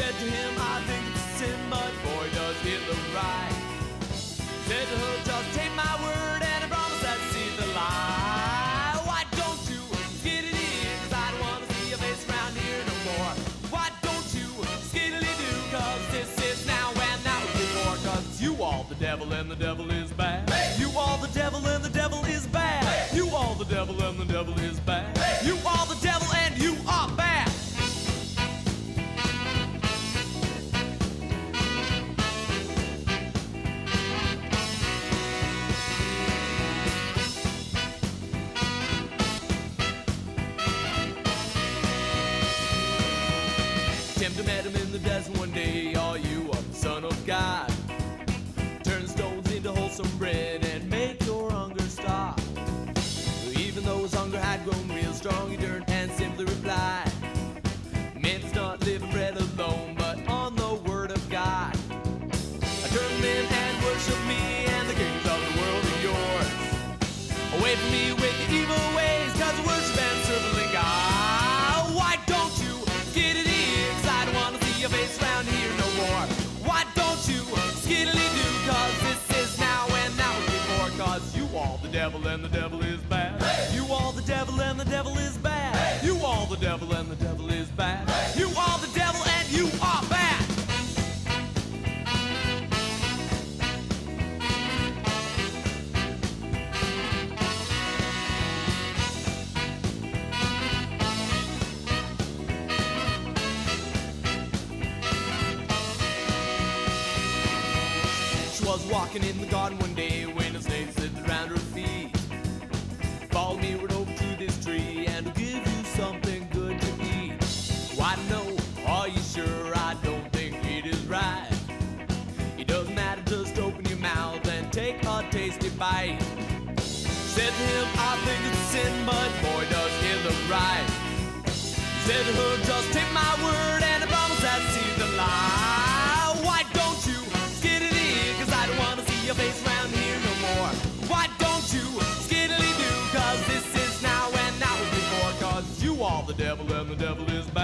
Said to him, I think it's a sin, but boy does he look right. Said to her, just take my word and I promise I'd see the light. Why don't you skiddly, cause I don't wanna see your face around here no more. Why don't you skiddly do, cause this is now and that was before. Cause you all the devil and the devil is bad. Hey! You all the devil and the devil is bad. Hey! You all the devil and the devil is bad. Hey! You all the devil and you are bad. Tempter met him in the desert one day. Are you a son of God? Turn stones into wholesome bread and make your hunger stop. Even though his hunger had grown real strong, he turned and simply replied, man's not living bread alone, but on the word of God. Turn in and worship me, and the kings of the world are yours. Away from me with your evil ways, cause I worship and serve the living God. Why don't you get it in? Cause I don't wanna see your face around here no more. Why don't you skiddly do? Cause this is now and that was before. Cause you all the devil and the devil is bad. Hey! You all the devil and the devil is bad. Hey! You all the devil and the devil is bad. Hey! You all the devil and you are bad. Was walking in the garden one day when a snake slipped around her feet. Follow me right over to this tree and I'll give you something good to eat. Why no, are you sure? I don't think it is right. It doesn't matter, just open your mouth and take a tasty bite. Said to him, I think it's a sin, but boy does he look right. Said to her, just take my word and I promise I'd see the light. Why don't you cause I don't wanna see your face around here no more. Why don't you skiddly do? Cause this is now and that was before. Cause you all the devil and the devil is bad.